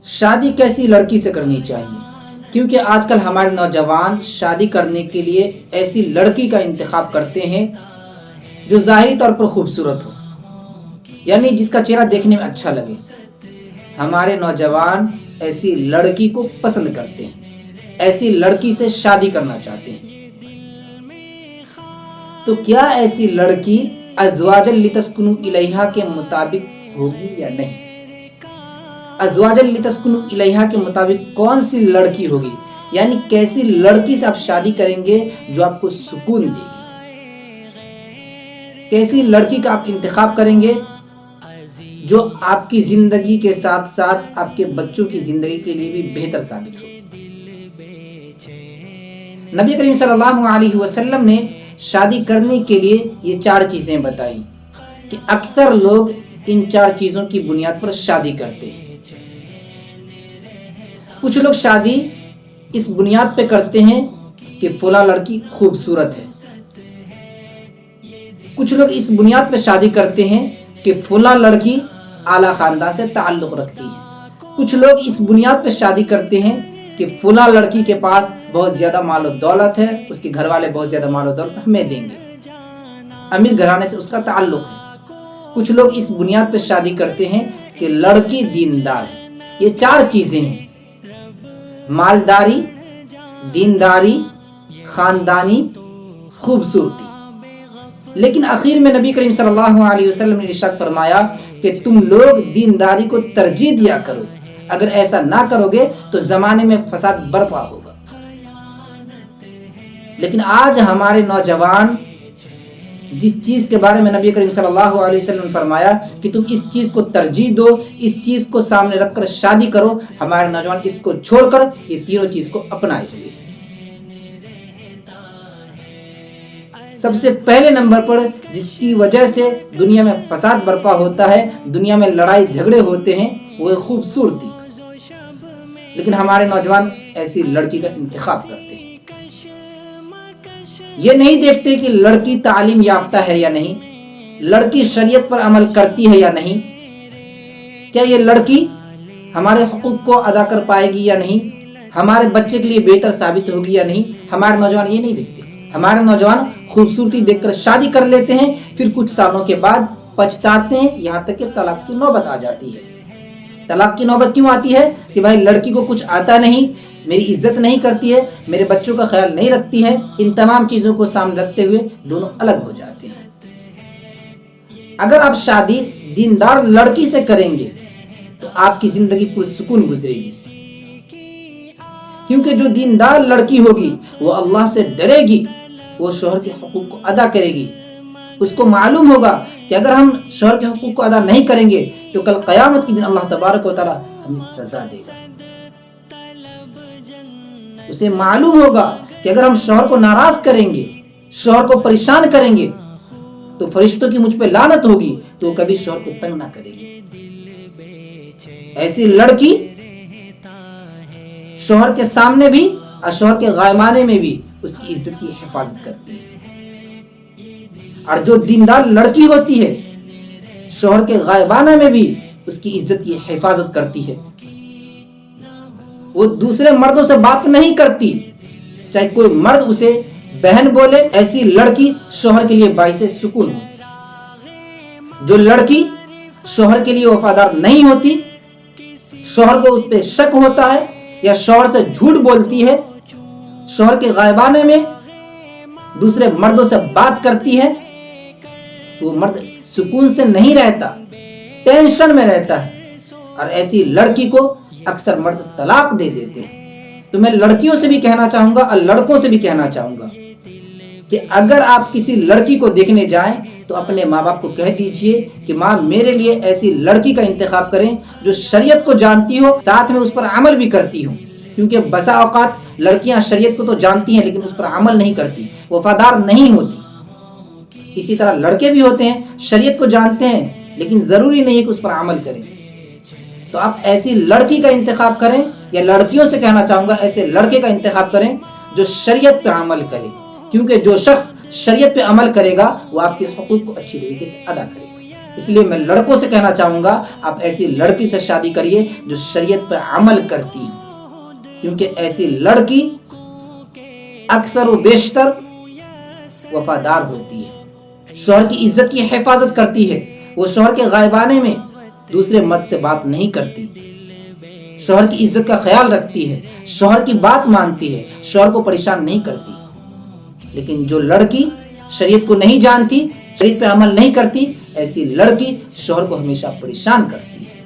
شادی کیسی لڑکی سے کرنی چاہیے؟ کیونکہ آج کل ہمارے نوجوان شادی کرنے کے لیے ایسی لڑکی کا انتخاب کرتے ہیں جو ظاہری طور پر خوبصورت ہو، یعنی جس کا چہرہ دیکھنے میں اچھا لگے۔ ہمارے نوجوان ایسی لڑکی کو پسند کرتے ہیں، ایسی لڑکی سے شادی کرنا چاہتے ہیں۔ تو کیا ایسی لڑکی ازواجا لتسکنوا الیہا کے مطابق ہوگی یا نہیں؟ ازواجا لتسکنوا الیہا کے مطابق کون سی لڑکی ہوگی؟ یعنی کیسی لڑکی سے آپ شادی کریں گے جو آپ کو سکون دے گی؟ کیسی لڑکی کا آپ انتخاب کریں گے جو آپ کی زندگی کے ساتھ ساتھ آپ کے بچوں کی زندگی کے لیے بھی بہتر ثابت ہو؟ نبی کریم صلی اللہ علیہ وسلم نے شادی کرنے کے لیے یہ 4 چیزیں بتائیں کہ اکثر لوگ ان 4 چیزوں کی بنیاد پر شادی کرتے ہیں۔ کچھ لوگ شادی اس بنیاد پہ کرتے ہیں کہ فلاں لڑکی خوبصورت ہے۔ کچھ لوگ اس بنیاد پہ شادی کرتے ہیں کہ فلاں لڑکی اعلیٰ خاندان سے تعلق رکھتی ہے۔ کچھ لوگ اس بنیاد پہ شادی کرتے ہیں کہ فلاں لڑکی کے پاس بہت زیادہ مال و دولت ہے، اس کے گھر والے بہت زیادہ مال و دولت ہمیں دیں گے، امیر گھرانے سے اس کا تعلق ہے۔ کچھ لوگ اس بنیاد پہ شادی کرتے ہیں کہ لڑکی دیندار ہے۔ یہ 4 چیزیں ہیں: مالداری، دینداری، خاندانی، خوبصورتی۔ لیکن آخر میں نبی کریم صلی اللہ علیہ وسلم نے ارشاد فرمایا کہ تم لوگ دینداری کو ترجیح دیا کرو، اگر ایسا نہ کرو گے تو زمانے میں فساد برپا ہوگا۔ لیکن آج ہمارے نوجوان جس چیز کے بارے میں نبی کریم صلی اللہ علیہ وسلم نے فرمایا کہ تم اس چیز کو ترجیح دو، اس چیز کو سامنے رکھ کر شادی کرو، ہمارے نوجوان اس کو چھوڑ کر یہ تینوں چیز کو اپنائے ہوئے۔ سب سے پہلے نمبر پر جس کی وجہ سے دنیا میں فساد برپا ہوتا ہے، دنیا میں لڑائی جھگڑے ہوتے ہیں، وہ ہے خوبصورتی۔ لیکن ہمارے نوجوان ایسی لڑکی کا انتخاب کرتے ہیں۔ یہ نہیں دیکھتے کہ لڑکی تعلیم یافتہ ہے یا نہیں، لڑکی شریعت پر عمل کرتی ہے یا نہیں، کیا یہ لڑکی ہمارے حقوق کو ادا کر پائے گی یا نہیں، ہمارے بچے کے لیے بہتر ثابت ہوگی یا نہیں۔ ہمارے نوجوان یہ نہیں دیکھتے۔ ہمارے نوجوان خوبصورتی دیکھ کر شادی کر لیتے ہیں، پھر کچھ سالوں کے بعد پچھتاتے ہیں، یہاں تک کہ طلاق کی نوبت آ جاتی ہے۔ طلاق کی نوبت کیوں آتی ہے؟ کہ بھائی لڑکی کو کچھ آتا نہیں، میری عزت نہیں کرتی ہے، میرے بچوں کا خیال نہیں رکھتی ہے۔ ان تمام چیزوں کو سامنے رکھتے ہوئے دونوں الگ ہو جاتے ہیں۔ اگر آپ شادی دیندار لڑکی سے کریں گے تو آپ کی زندگی پرسکون گزرے گی، کیونکہ جو دیندار لڑکی ہوگی وہ اللہ سے ڈرے گی، وہ شوہر کے حقوق کو ادا کرے گی۔ اس کو معلوم ہوگا کہ اگر ہم شوہر کے حقوق کو ادا نہیں کریں گے تو کل قیامت کے دن اللہ تبارک و تعالی ہمیں سزا دے گا۔ اسے معلوم ہوگا کہ اگر ہم شوہر کو ناراض کریں گے، شوہر کو پریشان کریں گے تو فرشتوں کی مجھ پہ لعنت ہوگی، تو وہ کبھی شوہر کو تنگ نہ کرے گی۔ ایسی لڑکی شوہر کے سامنے بھی اور شوہر کے غائبانے میں بھی اس کی عزت کی حفاظت کرتی ہے۔ اور جو دیندار لڑکی ہوتی ہے شوہر کے غائبانہ میں بھی اس کی عزت کی حفاظت کرتی ہے۔ وہ دوسرے مردوں سے بات نہیں کرتی، چاہے کوئی مرد اسے بہن بولے، ایسی لڑکی شوہر کے لیے باعث سکون ہوتی۔ جو لڑکی شوہر کے لیے وفادار نہیں ہوتی، شوہر کو اس پہ شک ہوتا ہے یا شوہر سے جھوٹ بولتی ہے، شوہر کے غائبانے میں دوسرے مردوں سے بات کرتی ہے، تو وہ مرد سکون سے نہیں رہتا، ٹینشن میں رہتا ہے، اور ایسی لڑکی کو اکثر مرد طلاق دے دیتے ہیں۔ تو میں لڑکیوں سے بھی کہنا چاہوں گا اور لڑکوں سے بھی کہنا چاہوں گا کہ اگر آپ کسی لڑکی کو دیکھنے جائیں تو اپنے ماں باپ کو کہہ دیجئے کہ ماں میرے لیے ایسی لڑکی کا انتخاب کریں جو شریعت کو جانتی ہو، ساتھ میں اس پر عمل بھی کرتی ہو، کیونکہ بسا اوقات لڑکیاں شریعت کو تو جانتی ہیں لیکن اس پر عمل نہیں کرتی، وفادار نہیں ہوتی۔ اسی طرح لڑکے بھی ہوتے ہیں، شریعت کو جانتے ہیں لیکن ضروری نہیں ہے کہ اس پر عمل کریں۔ تو آپ ایسی لڑکی کا انتخاب کریں، یا لڑکیوں سے کہنا چاہوں گا ایسے لڑکے کا انتخاب کریں جو شریعت پہ عمل کرے، کیونکہ جو شخص شریعت پہ عمل کرے گا وہ آپ کے حقوق کو اچھی طریقے سے ادا کرے گا۔ اس لیے میں لڑکوں سے کہنا چاہوں گا آپ ایسی لڑکی سے شادی کریے جو شریعت پہ عمل کرتی ہے، کیونکہ ایسی لڑکی اکثر و بیشتر وفادار ہوتی ہے، شوہر کی عزت کی حفاظت کرتی ہے، وہ شوہر کے غائبانے میں دوسرے مرد سے بات نہیں کرتی، شوہر کی عزت کا خیال رکھتی ہے، شوہر کی بات مانتی ہے، شوہر کو پریشان نہیں کرتی۔ لیکن جو لڑکی شریعت کو نہیں جانتی، شریعت پہ عمل نہیں کرتی، ایسی لڑکی شوہر کو ہمیشہ پریشان کرتی ہے۔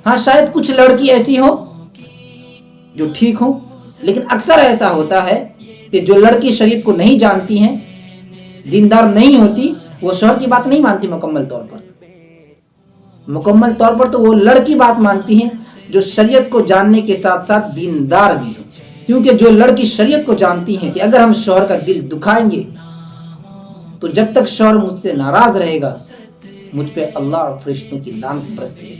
ہاں شاید کچھ لڑکی ایسی ہو جو ٹھیک ہو، لیکن اکثر ایسا ہوتا ہے کہ جو لڑکی شریعت کو نہیں جانتی ہیں، دیندار نہیں ہوتی، وہ شوہر کی بات نہیں مانتی مکمل طور پر تو وہ لڑکی بات مانتی ہیں جو شریعت کو جاننے کے ساتھ ساتھ دیندار بھی ہو، کیونکہ جو لڑکی شریعت کو جانتی ہیں کہ اگر ہم شوہر کا دل دکھائیں گے تو جب تک شوہر مجھ سے ناراض رہے گا مجھ پہ اللہ اور فرشتوں کی لعنت برسے گی۔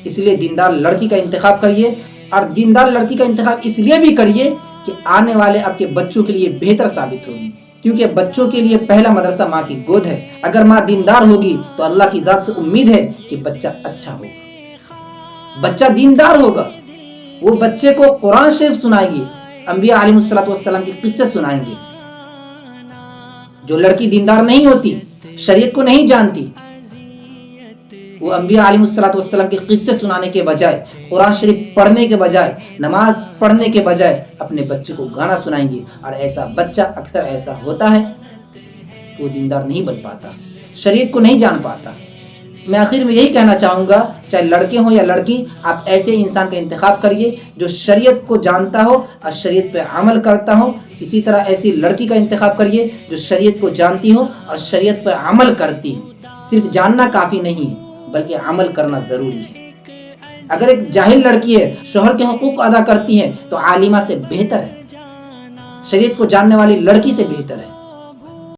اس لیے دیندار لڑکی کا انتخاب کریے، اور دیندار لڑکی کا انتخاب اس لیے بھی کریے کہ آنے والے آپ کے بچوں کے لیے بہتر ثابت ہوگی، کیونکہ بچوں کے لیے پہلا مدرسہ ماں کی گود ہے۔ اگر ماں دیندار ہوگی تو اللہ کی ذات سے امید ہے کہ بچہ اچھا ہوگا، بچہ دیندار ہوگا، وہ بچے کو قرآن شریف سنائے گی، انبیاء علیہ السلام کے قصے سنائیں گے۔ جو لڑکی دیندار نہیں ہوتی، شریعت کو نہیں جانتی، وہ انبیاء علیہ السلام کے قصے سنانے کے بجائے، قرآن شریف پڑھنے کے بجائے، نماز پڑھنے کے بجائے اپنے بچے کو گانا سنائیں گی، اور ایسا بچہ اکثر ایسا ہوتا ہے کہ وہ دیندار نہیں بن پاتا، شریعت کو نہیں جان پاتا۔ میں آخر میں یہی کہنا چاہوں گا، چاہے لڑکے ہوں یا لڑکی، آپ ایسے انسان کا انتخاب کریے جو شریعت کو جانتا ہو اور شریعت پہ عمل کرتا ہو۔ اسی طرح ایسی لڑکی کا انتخاب کریے جو شریعت کو جانتی ہو اور شریعت پہ عمل کرتی ہو۔ صرف جاننا کافی نہیں ہے بلکہ عمل کرنا ضروری ہے۔ اگر ایک جاہل لڑکی ہے، شوہر کے حقوق ادا کرتی ہے، تو عالمہ سے بہتر ہے، شریعت کو جاننے والی لڑکی سے بہتر ہے۔